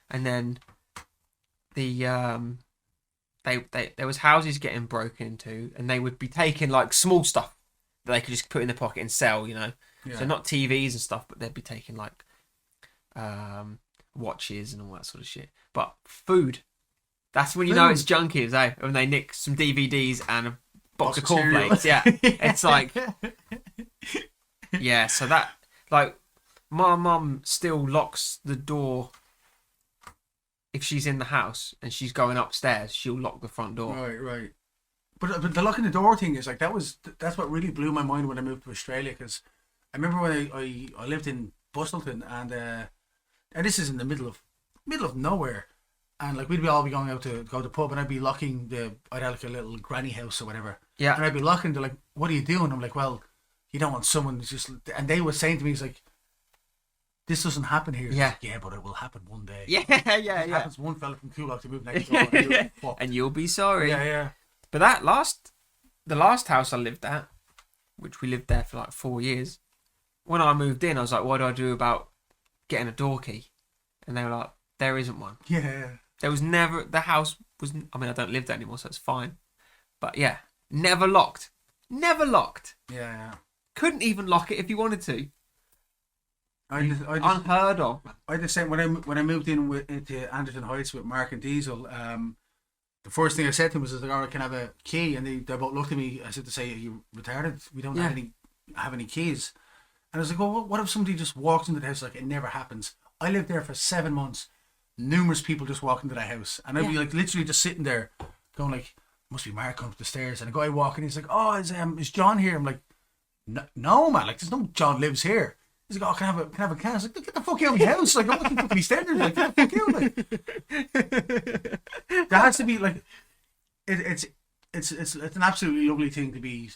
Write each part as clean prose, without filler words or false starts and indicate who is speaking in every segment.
Speaker 1: and then the there was houses getting broken into, and they would be taking like small stuff that they could just put in their pocket and sell, So not TVs and stuff, but they'd be taking like watches and all that sort of shit. But food, that's when you know it's junkies, eh? When they nick some DVDs and a box of cornflakes. Yeah, it's like, yeah. So that, like, my mum still locks the door. If she's in the house and she's going upstairs, she'll lock the front door.
Speaker 2: Right. But the locking the door thing is like that's what really blew my mind when I moved to Australia, because I remember when I lived in Bustleton, and this is in the middle of nowhere, and like we'd all be going out to go to the pub, and I'd be locking I'd have like a little granny house or whatever.
Speaker 1: Yeah.
Speaker 2: And I'd be locking. They're like, "What are you doing?" I'm like, "Well, you don't want someone just," and they were saying to me, "It's like, this doesn't happen here."
Speaker 1: Yeah.
Speaker 2: Like, yeah, but it will happen one day.
Speaker 1: Yeah.
Speaker 2: It happens one fella from Coolock to move next door.
Speaker 1: And you'll be sorry.
Speaker 2: Yeah.
Speaker 1: But the last house I lived at, which we lived there for like 4 years, when I moved in, I was like, what do I do about getting a door key? And they were like, there isn't one.
Speaker 2: Yeah.
Speaker 1: There was never, the house was, I mean, I don't live there anymore, so it's fine. But yeah, never locked. Never locked.
Speaker 2: Yeah.
Speaker 1: Couldn't even lock it if you wanted to. Unheard of.
Speaker 2: I just said when I moved into Anderton Heights with Mark and Diesel, the first thing I said to him was, "Oh, I can have a key," and they both looked at me. I said to say, "Are you retarded? We don't have any keys." And I was like, "Well, what if somebody just walks into the house?" Like, it never happens. I lived there for 7 months. Numerous people just walk into the house, and I'd be like literally just sitting there, going like, "Must be Mark coming up the stairs." And a guy walking, he's like, "Oh, is John here?" I'm like, "No, man. Like, there's no John lives here." He's like, "Oh, can I have a can?" I was like, "Get the fuck out of my house!" Like, I'm looking for these standards. Like, get the fuck out! Like, there has to be like, it's an absolutely lovely thing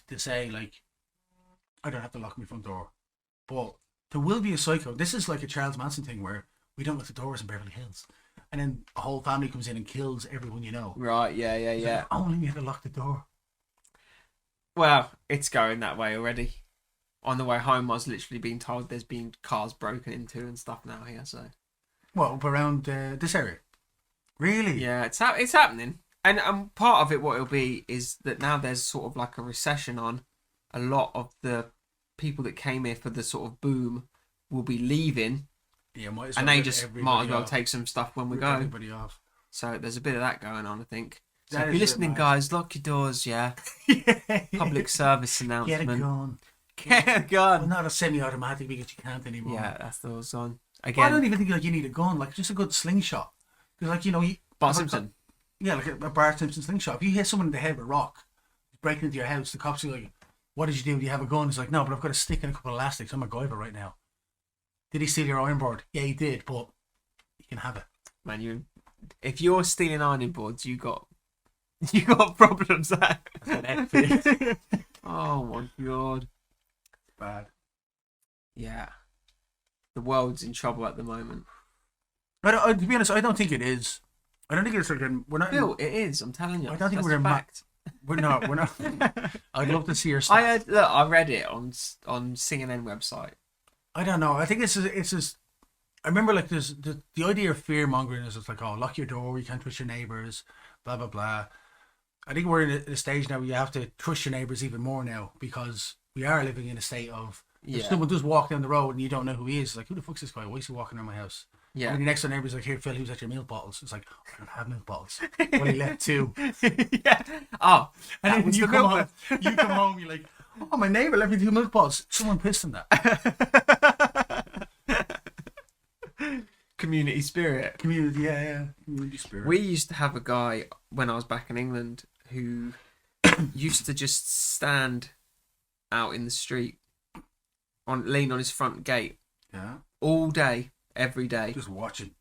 Speaker 2: to say. Like, I don't have to lock my front door, but there will be a cycle. This is like a Charles Manson thing where we don't lock the doors in Beverly Hills, and then a whole family comes in and kills everyone you know.
Speaker 1: Right? Yeah.
Speaker 2: Like, only we had to lock the door.
Speaker 1: Well, it's going that way already. On the way home, I was literally being told there's been cars broken into and stuff now here. So,
Speaker 2: well, up around this area, really?
Speaker 1: Yeah, it's happening, and part of it, what it'll be is that now there's sort of like a recession on. A lot of the people that came here for the sort of boom will be leaving.
Speaker 2: Yeah,
Speaker 1: and they just might as well take some stuff when we go.
Speaker 2: Everybody off.
Speaker 1: So there's a bit of that going on, I think. So
Speaker 2: That
Speaker 1: if you're
Speaker 2: is a bit
Speaker 1: listening,
Speaker 2: mad.
Speaker 1: guys, lock your doors. Yeah. Public service announcement.
Speaker 2: Get a gun.
Speaker 1: Get a
Speaker 2: Well,
Speaker 1: gun.
Speaker 2: not a semi-automatic because you can't anymore.
Speaker 1: Yeah, that's the whole song.
Speaker 2: Well, I
Speaker 1: Again,
Speaker 2: don't even think like you need a gun. Like just a good slingshot. Because like
Speaker 1: Bart Simpson.
Speaker 2: Yeah, like a Bart Simpson slingshot. If you hit someone in the head with a rock, breaking into your house, the cops are like, "What did you do? Do you have a gun?" It's like, "No, but I've got a stick and a couple of elastics. I'm a MacGyver right now." Did he steal your iron board? Yeah, he did, but you can have it.
Speaker 1: Man, if you're stealing ironing boards, you got problems there. Oh my god.
Speaker 2: Bad.
Speaker 1: Yeah. The world's in trouble at the moment.
Speaker 2: To be honest, I don't think it is. I don't think it's like we're not.
Speaker 1: Bill, it is. I'm telling you.
Speaker 2: I don't think
Speaker 1: That's
Speaker 2: we're
Speaker 1: a
Speaker 2: in
Speaker 1: fact.
Speaker 2: We're not. I'd love to see your stuff.
Speaker 1: I read it on CNN website.
Speaker 2: I don't know. I think it's just. I remember like there's the idea of fear mongering is it's like, oh, lock your door, you can't trust your neighbours, blah blah blah. I think we're in a stage now where you have to trust your neighbours even more now, because we are living in a state of if someone does walk down the road and you don't know who he is, it's like, who the fuck's this guy? Why is he walking around my house?
Speaker 1: Yeah.
Speaker 2: And the next door neighbour's like, "Here, Phil, who's at your milk bottles?" It's like, oh, I don't have milk bottles. Well, he left two.
Speaker 1: Yeah. Oh,
Speaker 2: And then
Speaker 1: was
Speaker 2: you
Speaker 1: the
Speaker 2: come
Speaker 1: milk
Speaker 2: home. You come home. You're like, "Oh, my neighbour left me 2 milk bottles. Someone pissed in that."
Speaker 1: Community spirit.
Speaker 2: Community spirit.
Speaker 1: We used to have a guy when I was back in England who used to just stand out in the street, lean on his front gate all day, every day.
Speaker 2: Just watching.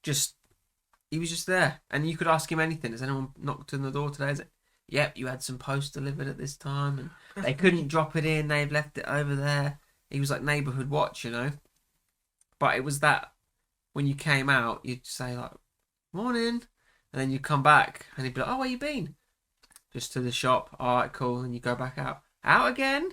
Speaker 1: He was just there, and you could ask him anything. Has anyone knocked on the door today? Is it? Yep, you had some post delivered at this time, and they couldn't drop it in. They've left it over there. He was like neighbourhood watch, But it was that when you came out, you'd say like, "Morning," and then you'd come back, and he'd be like, "Oh, where you been?" Just to the shop. All right, cool. And you go back out. Out again?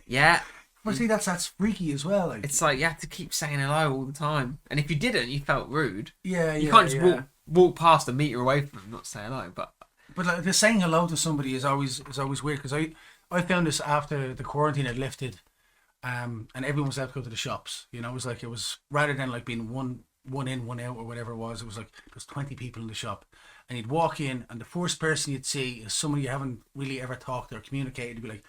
Speaker 1: Yeah.
Speaker 2: Well, see, that's freaky as well. Like,
Speaker 1: It's like you have to keep saying hello all the time, and if you didn't, you felt rude.
Speaker 2: yeah,
Speaker 1: You
Speaker 2: yeah,
Speaker 1: can't just
Speaker 2: yeah.
Speaker 1: walk past a meter away from them, not say hello. But
Speaker 2: But like, the saying hello to somebody is always weird because I found this after the quarantine had lifted, and everyone was allowed to go to the shops. You know, it was like, it was rather than like being one in, one out, or whatever it was. It was like there's 20 people in the shop, and you'd walk in, and the first person you'd see is somebody you haven't really ever talked or communicated. You'd be like,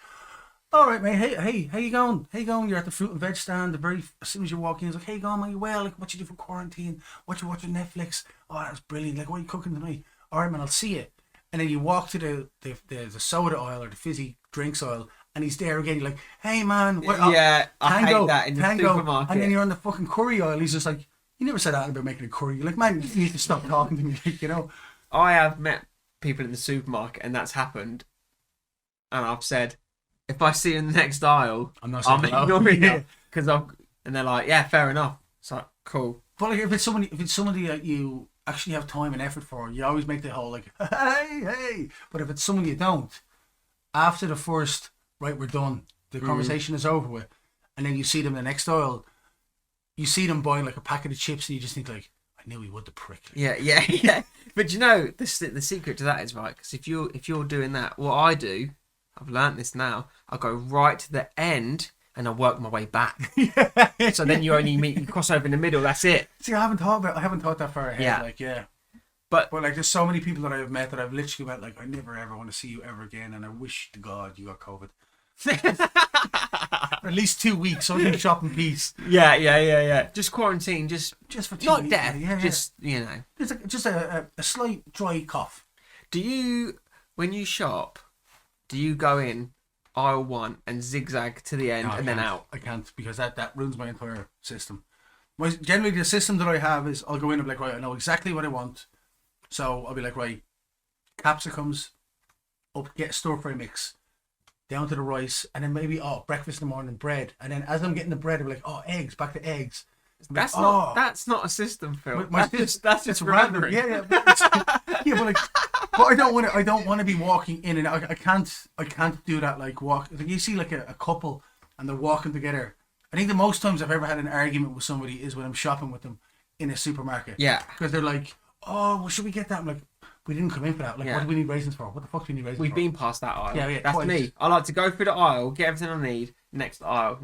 Speaker 2: "All right, mate. Hey, how you going? How you going? You're at the fruit and veg stand. As soon as you walk in, it's like, hey, you going, man? You well? Like, what you do for quarantine? What you watching Netflix? Oh, that's brilliant. Like, what are you cooking tonight? All right, man. I'll see you." And then you walk to the soda aisle or the fizzy drinks aisle, and he's there again. You're like, "Hey, man, what,
Speaker 1: yeah, I
Speaker 2: tango,
Speaker 1: hate that in the
Speaker 2: tango."
Speaker 1: supermarket.
Speaker 2: And then you're on the fucking curry aisle. He's just like, "You never said that about making a curry." You're like, "Man, you need to stop talking to me." Like, you know.
Speaker 1: I have met people in the supermarket, and that's happened. And I've said, if I see you in the next aisle,
Speaker 2: I'm not
Speaker 1: I'm
Speaker 2: saying hello.
Speaker 1: ignoring
Speaker 2: Yeah.
Speaker 1: you because and they're like, yeah, fair enough. It's like, cool.
Speaker 2: But like, if it's somebody that you actually have time and effort for, you always make the whole like, hey. But if it's someone you don't, after the first, right, we're done, the conversation is over with, and then you see them in the next aisle, you see them buying like a packet of chips, and you just think like, I knew he would, the prick.
Speaker 1: Yeah. But you know, the secret to that is, right, because if you're doing that, what I do, I've learnt this now, I go right to the end and I work my way back. So then you cross over in the middle. That's it.
Speaker 2: See, I haven't thought that far ahead.
Speaker 1: Yeah.
Speaker 2: Like, yeah.
Speaker 1: But
Speaker 2: like, there's so many people that I've met that I've literally went like, I never ever want to see you ever again, and I wish to God you got COVID. For at least 2 weeks, so I can shop in peace.
Speaker 1: Yeah. Just quarantine, just
Speaker 2: For 2
Speaker 1: not
Speaker 2: weeks.
Speaker 1: death.
Speaker 2: Yeah.
Speaker 1: Just, you know.
Speaker 2: Just a slight dry cough.
Speaker 1: Do you, when you shop, do you go in aisle 1 and zigzag to the end
Speaker 2: No,
Speaker 1: and then out?
Speaker 2: I can't, because that ruins my entire system. Generally, the system that I have is I'll go in and be like, right, I know exactly what I want. So I'll be like, right, capsicums, up, get a stir fry mix, down to the rice, and then maybe, breakfast in the morning, bread. And then as I'm getting the bread, I'm like, eggs, back to eggs.
Speaker 1: That's
Speaker 2: like,
Speaker 1: that's not a system, Phil.
Speaker 2: My
Speaker 1: That's just
Speaker 2: random.
Speaker 1: remembering.
Speaker 2: Yeah. But I don't want to be walking in and out. I can't do that. Like, walk. Like, you see like a couple and they're walking together. I think the most times I've ever had an argument with somebody is when I'm shopping with them in a supermarket.
Speaker 1: Yeah.
Speaker 2: Because they're like, "Oh, well, should we get that?" I'm like, "We didn't come in for that. Like, what do we need raisins for? What the fuck do we need raisins
Speaker 1: We've
Speaker 2: for?"
Speaker 1: been past that aisle.
Speaker 2: Yeah,
Speaker 1: That's
Speaker 2: twice.
Speaker 1: me. I like to go through the aisle, get everything I need, next aisle,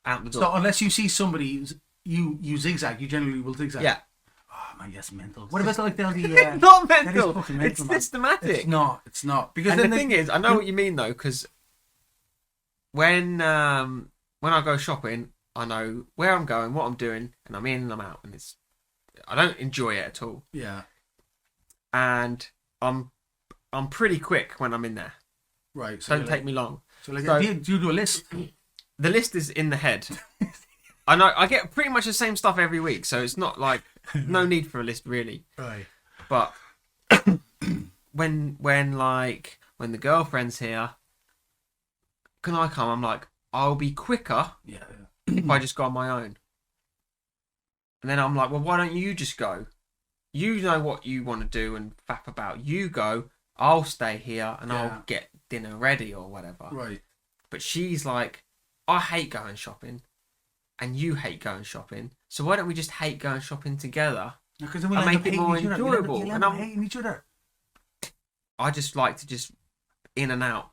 Speaker 1: out the door.
Speaker 2: So unless you see somebody, you zigzag. You generally will zigzag.
Speaker 1: Yeah.
Speaker 2: Oh man, yes, mental. What about like the
Speaker 1: It's not
Speaker 2: that is
Speaker 1: mental.
Speaker 2: fucking
Speaker 1: It's
Speaker 2: mental, man.
Speaker 1: systematic.
Speaker 2: It's not. Because
Speaker 1: And
Speaker 2: then
Speaker 1: the thing is, I know what you mean though, because when I go shopping, I know where I'm going, what I'm doing, and I'm in and I'm out, and I don't enjoy it at all.
Speaker 2: Yeah.
Speaker 1: And I'm pretty quick when I'm in there.
Speaker 2: Right. So
Speaker 1: Don't take me long.
Speaker 2: So like,
Speaker 1: So-
Speaker 2: do you do a list?
Speaker 1: The list is in the head. I know I get pretty much the same stuff every week, so it's not like no need for a list really.
Speaker 2: Right.
Speaker 1: But when the girlfriend's here, can I come? I'm like, I'll be quicker
Speaker 2: Yeah.
Speaker 1: if I just go on my own. And then I'm like, well, why don't you just go? You know what you want to do and faff about. You go. I'll stay here and
Speaker 2: Yeah.
Speaker 1: I'll get dinner ready or whatever.
Speaker 2: Right.
Speaker 1: But she's like, I hate going shopping, and you hate going shopping. So why don't we just hate going shopping together?
Speaker 2: Because then we
Speaker 1: And
Speaker 2: end
Speaker 1: make
Speaker 2: up
Speaker 1: it
Speaker 2: hating
Speaker 1: more
Speaker 2: each other.
Speaker 1: enjoyable.
Speaker 2: You'll
Speaker 1: And
Speaker 2: end up
Speaker 1: I'm-
Speaker 2: hating each other.
Speaker 1: I just like to just in and out.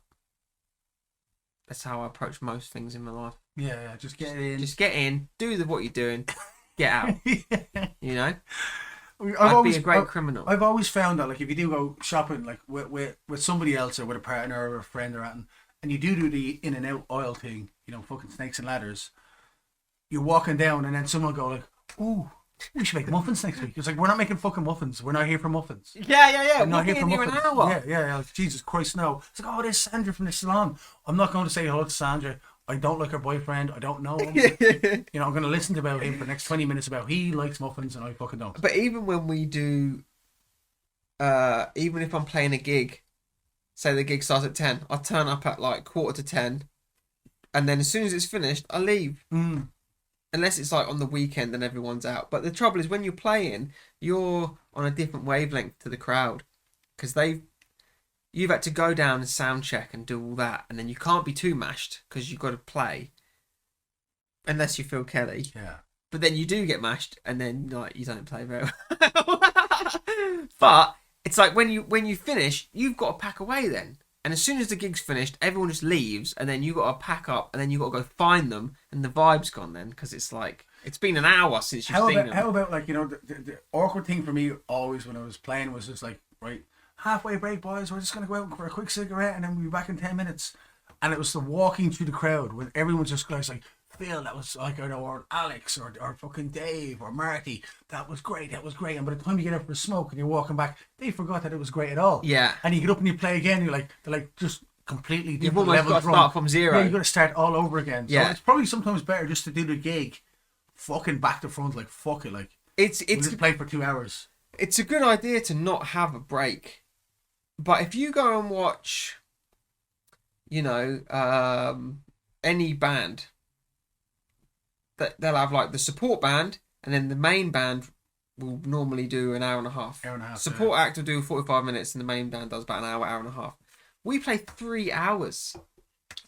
Speaker 1: That's how I approach most things in my life.
Speaker 2: Yeah. Just get in.
Speaker 1: Just get in, do what you're doing, get out. You know,
Speaker 2: I've
Speaker 1: I'd be a great criminal.
Speaker 2: I've always found that, like, if you do go shopping, like with somebody else or with a partner or a friend or anything, and you do the in and out aisle thing, you know, fucking snakes and ladders, you're walking down and then someone will go like, "Ooh, we should make muffins next week." It's like, we're not making fucking muffins. We're not here for muffins.
Speaker 1: Yeah.
Speaker 2: I'm not
Speaker 1: We'll
Speaker 2: here
Speaker 1: be
Speaker 2: for
Speaker 1: in here
Speaker 2: muffins.
Speaker 1: an hour.
Speaker 2: Yeah. Like, Jesus Christ, no. It's like, "Oh, there's Sandra from the salon." I'm not going to say hello to Sandra. I don't like her boyfriend. I don't know him. You know, I'm going to listen about him for the next 20 minutes about he likes muffins and I fucking don't.
Speaker 1: But even when we do, even if I'm playing a gig, say the gig starts at 10, I turn up at like 9:45, and then as soon as it's finished, I leave.
Speaker 2: Mm.
Speaker 1: Unless it's like on the weekend and everyone's out. But the trouble is when you're playing, you're on a different wavelength to the crowd, because you've had to go down and sound check and do all that, and then you can't be too mashed because you've got to play, unless you Phil Kelly.
Speaker 2: Yeah.
Speaker 1: But then you do get mashed, and then like you don't play very well. But it's like when you finish, you've got to pack away then. And as soon as the gig's finished, everyone just leaves, and then you got to pack up, and then you got to go find them, and the vibe's gone then because it's like it's been an hour since you've seen them.
Speaker 2: How about like the awkward thing for me always when I was playing was just like, right, halfway break, boys, we're just gonna go out for a quick cigarette and then we'll be back in 10 minutes. And it was the walking through the crowd when everyone's just like, Phil, that was like, or Alex or fucking Dave or Marty, that was great. And by the time you get up for a smoke and you're walking back, they forgot that it was great at all.
Speaker 1: Yeah.
Speaker 2: And you get up and you play again, they're like just completely different.
Speaker 1: You've almost
Speaker 2: levels
Speaker 1: got to
Speaker 2: wrong.
Speaker 1: start from zero.
Speaker 2: Yeah, you got to start all over again. So
Speaker 1: Yeah.
Speaker 2: it's probably sometimes better just to do the gig fucking back to front, like fuck it, like
Speaker 1: It's
Speaker 2: we'll just play for 2 hours.
Speaker 1: It's a good idea to not have a break, but if you go and watch, any band, that they'll have like the support band, and then the main band will normally do an hour and a half. Support act will do 45 minutes, and the main band does about an hour and a half. We play 3 hours,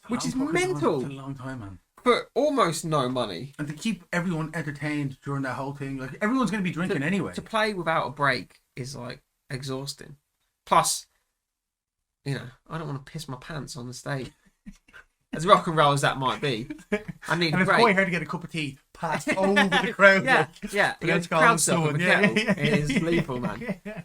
Speaker 1: which is mental.
Speaker 2: It's a long time, man.
Speaker 1: For almost no money.
Speaker 2: And to keep everyone entertained during that whole thing, like everyone's going to be drinking anyway.
Speaker 1: To play without a break is like exhausting. Plus, I don't want to piss my pants on the stage. As rock and roll as that might be, I need
Speaker 2: and
Speaker 1: a break.
Speaker 2: it's quite hard to get a cup of tea passed over the crowd.
Speaker 1: Yeah,
Speaker 2: like,
Speaker 1: yeah.
Speaker 2: but
Speaker 1: You
Speaker 2: that's
Speaker 1: crowd
Speaker 2: called
Speaker 1: surf with a
Speaker 2: someone,
Speaker 1: kettle. It is lethal, man.
Speaker 2: Yeah.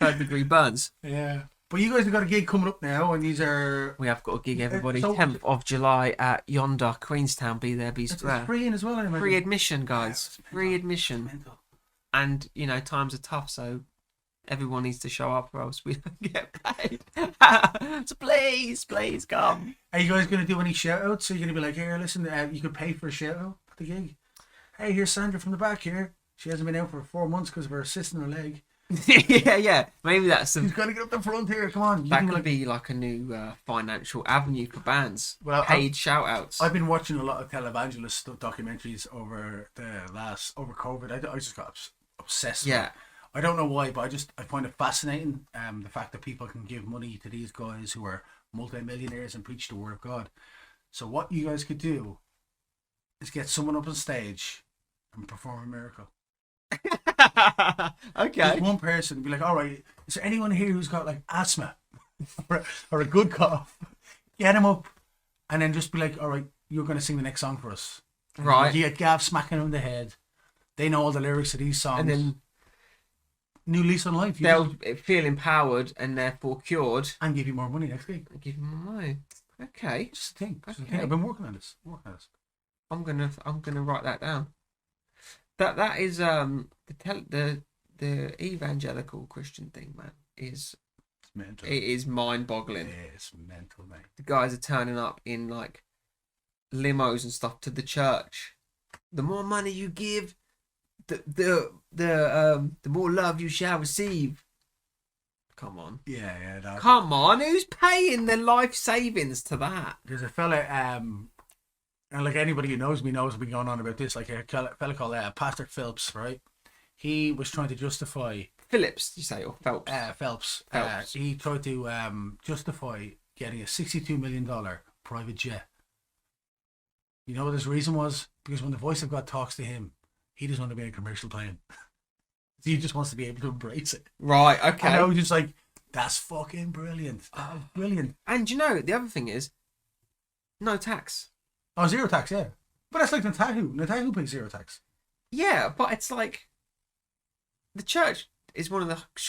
Speaker 1: 3rd degree burns.
Speaker 2: Yeah. But you guys have got a gig coming up now, and these are...
Speaker 1: We have got a gig, everybody.
Speaker 2: So-
Speaker 1: 10th of July at Yonder, Queenstown. Be there, be
Speaker 2: It's
Speaker 1: square.
Speaker 2: free in as well, I imagine.
Speaker 1: Free admission, guys.
Speaker 2: Yeah,
Speaker 1: Free admission.
Speaker 2: Mental.
Speaker 1: And, times are tough, so everyone needs to show up or else we don't get paid. So please come.
Speaker 2: Are you guys going to do any shout-outs? Are you going to be like, here, listen, you could pay for a shout-out at the gig? Hey, here's Sandra from the back here. She hasn't been out for 4 months because of her cyst in her leg.
Speaker 1: yeah. Maybe that's
Speaker 2: She's got to get up the front here. Come on.
Speaker 1: That could be like a new financial avenue for bands.
Speaker 2: Well,
Speaker 1: paid shout-outs.
Speaker 2: I've been watching a lot of televangelist documentaries over COVID. I just got obsessed with it. I don't know why, but I find it fascinating, the fact that people can give money to these guys who are multi-millionaires and preach the word of God. So what you guys could do is get someone up on stage and perform a miracle.
Speaker 1: Okay.
Speaker 2: Just one person be like, all right, is there anyone here who's got like asthma or a good cough? Get him up and then just be like, all right, you're going to sing the next song for us.
Speaker 1: Right.
Speaker 2: You get Gav smacking them in the head. They know all the lyrics of these songs.
Speaker 1: And then
Speaker 2: new lease on life.
Speaker 1: They'll feel empowered and therefore cured.
Speaker 2: And give you more money next week.
Speaker 1: Give them more money. Okay.
Speaker 2: Just a thing.
Speaker 1: Okay.
Speaker 2: I've been working on this.
Speaker 1: I'm gonna write that down. That is the evangelical Christian thing, man.
Speaker 2: It's mental.
Speaker 1: It is mind-boggling.
Speaker 2: Yeah, it's mental, mate.
Speaker 1: The guys are turning up in like limos and stuff to the church. The more money you give, the more love you shall receive. Come on.
Speaker 2: Yeah.
Speaker 1: Come on, who's paying their life savings to that?
Speaker 2: There's a fella, and like anybody who knows me knows I've been going on about this. Like a fella called Pastor Phelps, right? He was trying to justify
Speaker 1: Phillips, you say, or Phelps?
Speaker 2: Phelps.
Speaker 1: Phelps.
Speaker 2: He tried to justify getting a $62 million private jet. You know what his reason was? Because when the voice of God talks to him, he doesn't want to be in a commercial plane. He just wants to be able to embrace it.
Speaker 1: Right, okay.
Speaker 2: And I was just like, that's fucking brilliant. That was brilliant.
Speaker 1: And the other thing is, no tax.
Speaker 2: Oh, zero tax, yeah. But that's like Netanyahu. Netanyahu pays zero tax.
Speaker 1: Yeah, but it's like the church is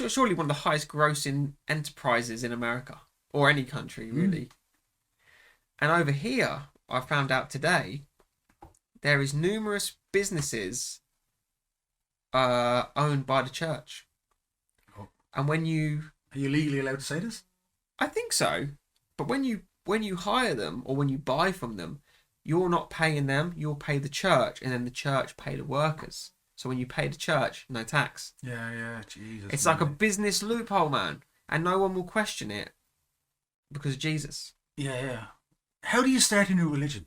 Speaker 1: surely one of the highest grossing enterprises in America or any country really. And over here, I found out today, there is numerous businesses owned by the church.
Speaker 2: Oh.
Speaker 1: And when you...
Speaker 2: Are you legally allowed to say this?
Speaker 1: I think so. But when you hire them or when you buy from them, you're not paying them, you'll pay the church, and then the church pay the workers. So when you pay the church, no tax.
Speaker 2: Yeah, Jesus.
Speaker 1: It's like a business loophole, man. And no one will question it because of Jesus.
Speaker 2: Yeah. How do you start a new religion?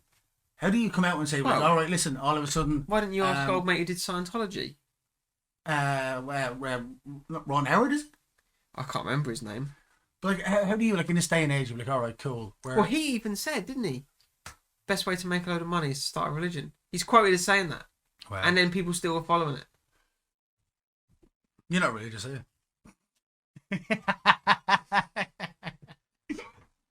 Speaker 2: How do you come out and say, well, all right, listen, all of a sudden...
Speaker 1: Why didn't you ask old mate who did Scientology?
Speaker 2: Ron Howard, is it?
Speaker 1: I can't remember his name.
Speaker 2: But like, how do you, like, in this day and age, you're like, all right, cool. Where,
Speaker 1: Well, he even said, didn't he? Best way to make a load of money is to start a religion. He's quoted as saying that.
Speaker 2: well,
Speaker 1: And then people still are following it.
Speaker 2: you're not religious, are you?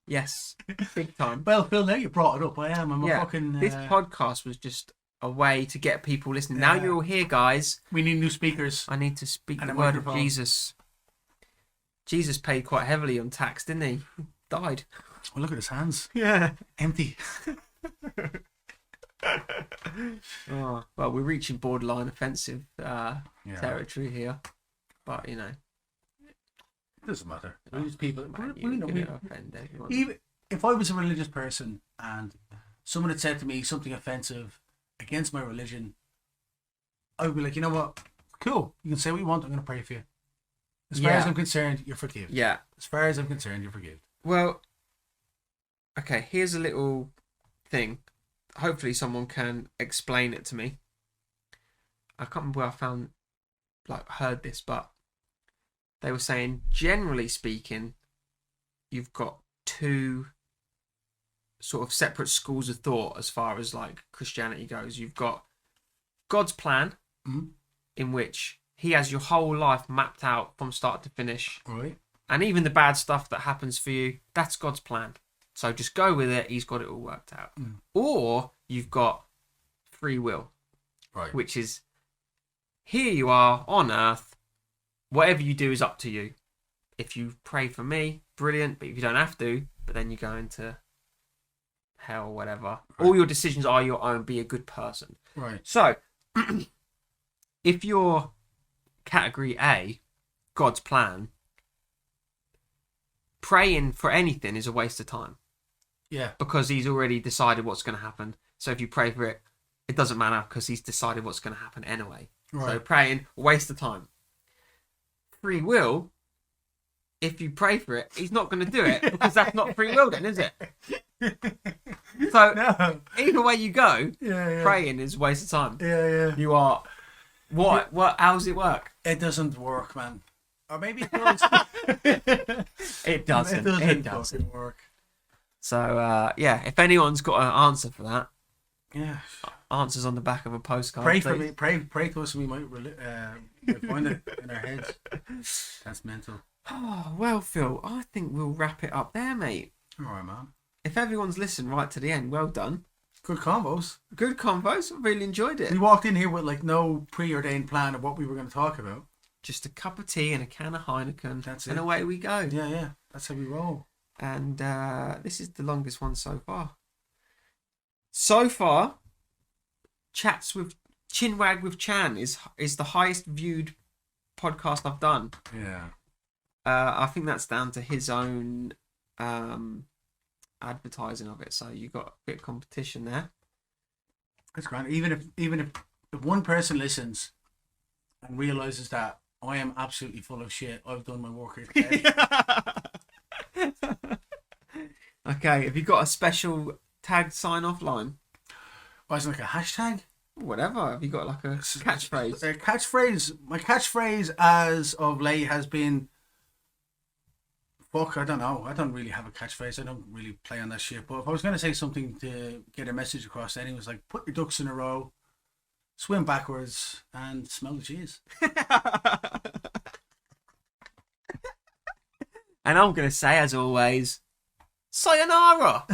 Speaker 1: Yes. Big time.
Speaker 2: Well, Phil, now you brought it up. I am. I'm a fucking.
Speaker 1: This podcast was just a way to get people listening. Now
Speaker 2: Yeah.
Speaker 1: you're all here, guys.
Speaker 2: We need new speakers.
Speaker 1: I need to speak
Speaker 2: And
Speaker 1: the
Speaker 2: a
Speaker 1: word
Speaker 2: microphone.
Speaker 1: of Jesus. Jesus paid quite heavily on tax, didn't he? Died.
Speaker 2: Well, look at his hands.
Speaker 1: Yeah.
Speaker 2: Empty.
Speaker 1: Oh, well, we're reaching borderline offensive
Speaker 2: Yeah.
Speaker 1: territory here. But, you know.
Speaker 2: It doesn't matter. Religious people.
Speaker 1: Man,
Speaker 2: we
Speaker 1: you're
Speaker 2: know,
Speaker 1: going to offend everyone.
Speaker 2: even if I was a religious person and someone had said to me something offensive against my religion, I would be like, you know what? Cool. You can say what you want. I'm going to pray for you. As far as
Speaker 1: Yeah.
Speaker 2: I'm concerned, you're forgiven.
Speaker 1: Yeah.
Speaker 2: As far as I'm concerned, you're forgiven.
Speaker 1: Well, okay, here's a little thing. Hopefully someone can explain it to me. I can't remember where I heard this, but they were saying, generally speaking, you've got two sort of separate schools of thought as far as like Christianity goes. You've got God's plan,
Speaker 2: Mhm.
Speaker 1: in which he has your whole life mapped out from start to finish.
Speaker 2: All right.
Speaker 1: And even the bad stuff that happens for you, that's God's plan. So just go with it. He's got it all worked out.
Speaker 2: Mm.
Speaker 1: Or you've got free will,
Speaker 2: Right.
Speaker 1: which is here you are on earth. Whatever you do is up to you. If you pray for me, brilliant. But if you don't have to, but then you go into hell, whatever.
Speaker 2: Right.
Speaker 1: All your decisions are your own. Be a good person.
Speaker 2: Right.
Speaker 1: So if you're category A, God's plan, praying for anything is a waste of time
Speaker 2: Yeah.
Speaker 1: because he's already decided what's going to happen. So if you pray for it, it doesn't matter because he's decided what's going to happen anyway. So
Speaker 2: Right.
Speaker 1: praying, waste of time. Free will, if you pray for it, he's not going to do it because that's not free will then, is it? So
Speaker 2: No.
Speaker 1: either way you go,
Speaker 2: Yeah.
Speaker 1: praying is a waste of time.
Speaker 2: Yeah.
Speaker 1: You are... What? How does it work?
Speaker 2: It doesn't work, man. Or maybe it does.
Speaker 1: It doesn't. It doesn't.
Speaker 2: fucking work.
Speaker 1: So, yeah, if anyone's got an answer for that,
Speaker 2: Yeah.
Speaker 1: answers on the back of a postcard.
Speaker 2: Pray for
Speaker 1: please.
Speaker 2: me. Pray to us, and we might find it in our heads. That's mental.
Speaker 1: Oh, well, Phil, I think we'll wrap it up there, mate.
Speaker 2: All right, man.
Speaker 1: If everyone's listened right to the end, well done.
Speaker 2: Good combos.
Speaker 1: Good convos. I really enjoyed it.
Speaker 2: We walked in here with like no preordained plan of what we were going to talk about.
Speaker 1: Just a cup of tea and a can of Heineken.
Speaker 2: That's
Speaker 1: and
Speaker 2: it.
Speaker 1: away we go.
Speaker 2: Yeah. That's how we roll.
Speaker 1: And this is the longest one so far. So far, Chats with Chinwag with Chan is the highest viewed podcast I've done.
Speaker 2: Yeah.
Speaker 1: I think that's down to his own advertising of it. So you got a bit of competition there.
Speaker 2: That's grand. Even if one person listens and realizes that I am absolutely full of shit, I've done my work here today.
Speaker 1: Okay, have you got a special tag sign off line?
Speaker 2: Why is it like a hashtag?
Speaker 1: Whatever. Have you got like a catchphrase?
Speaker 2: A catchphrase. My catchphrase as of late has been. Fuck, I don't know. I don't really have a catchphrase. I don't really play on that shit. But if I was going to say something to get a message across to anyone, it was like, put your ducks in a row, swim backwards, and smell the cheese.
Speaker 1: And I'm going to say, as always, sayonara.